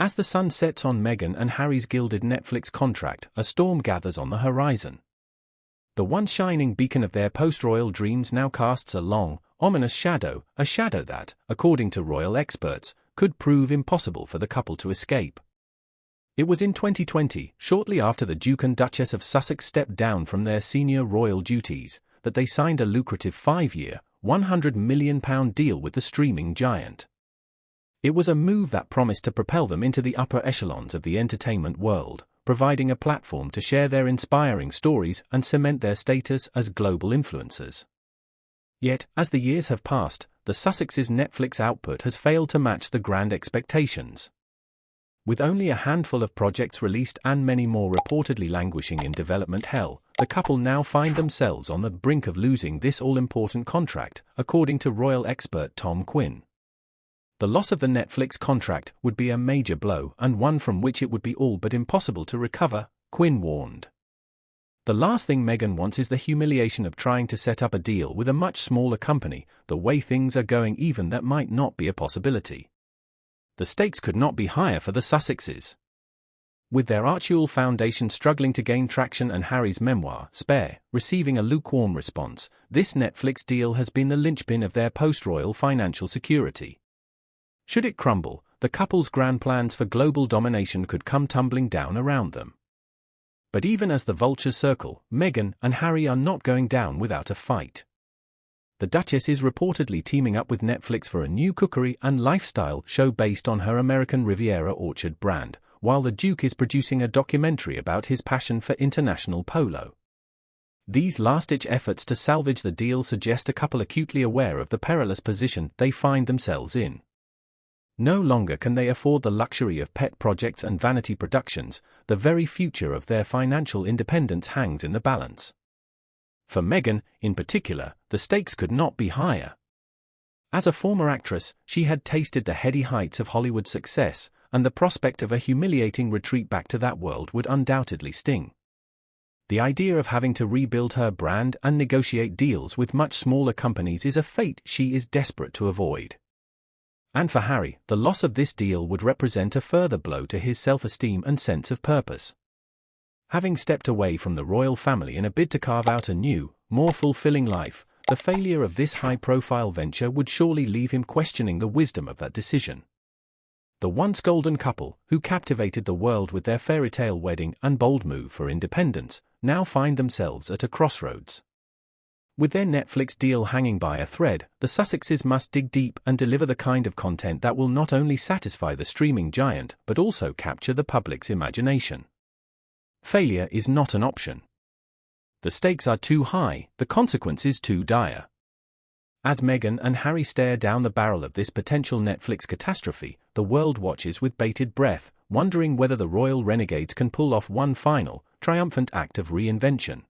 As the sun sets on Meghan and Harry's gilded Netflix contract, a storm gathers on the horizon. The once shining beacon of their post-royal dreams now casts a long, ominous shadow, a shadow that, according to royal experts, could prove impossible for the couple to escape. It was in 2020, shortly after the Duke and Duchess of Sussex stepped down from their senior royal duties, that they signed a lucrative 5-year, £100 million deal with the streaming giant. It was a move that promised to propel them into the upper echelons of the entertainment world, providing a platform to share their inspiring stories and cement their status as global influencers. Yet, as the years have passed, the Sussexes' Netflix output has failed to match the grand expectations. With only a handful of projects released and many more reportedly languishing in development hell, the couple now find themselves on the brink of losing this all-important contract, according to royal expert Tom Quinn. The loss of the Netflix contract would be a major blow and one from which it would be all but impossible to recover, Quinn warned. The last thing Meghan wants is the humiliation of trying to set up a deal with a much smaller company. The way things are going, even that might not be a possibility. The stakes could not be higher for the Sussexes. With their Archewell Foundation struggling to gain traction and Harry's memoir, Spare, receiving a lukewarm response, this Netflix deal has been the linchpin of their post-royal financial security. Should it crumble, the couple's grand plans for global domination could come tumbling down around them. But even as the vultures circle, Meghan and Harry are not going down without a fight. The Duchess is reportedly teaming up with Netflix for a new cookery and lifestyle show based on her American Riviera Orchard brand, while the Duke is producing a documentary about his passion for international polo. These last-ditch efforts to salvage the deal suggest a couple acutely aware of the perilous position they find themselves in. No longer can they afford the luxury of pet projects and vanity productions. The very future of their financial independence hangs in the balance. For Meghan, in particular, the stakes could not be higher. As a former actress, she had tasted the heady heights of Hollywood success, and the prospect of a humiliating retreat back to that world would undoubtedly sting. The idea of having to rebuild her brand and negotiate deals with much smaller companies is a fate she is desperate to avoid. And for Harry, the loss of this deal would represent a further blow to his self-esteem and sense of purpose. Having stepped away from the royal family in a bid to carve out a new, more fulfilling life, the failure of this high-profile venture would surely leave him questioning the wisdom of that decision. The once golden couple, who captivated the world with their fairy-tale wedding and bold move for independence, now find themselves at a crossroads. With their Netflix deal hanging by a thread, the Sussexes must dig deep and deliver the kind of content that will not only satisfy the streaming giant but also capture the public's imagination. Failure is not an option. The stakes are too high, the consequences too dire. As Meghan and Harry stare down the barrel of this potential Netflix catastrophe, the world watches with bated breath, wondering whether the royal renegades can pull off one final, triumphant act of reinvention.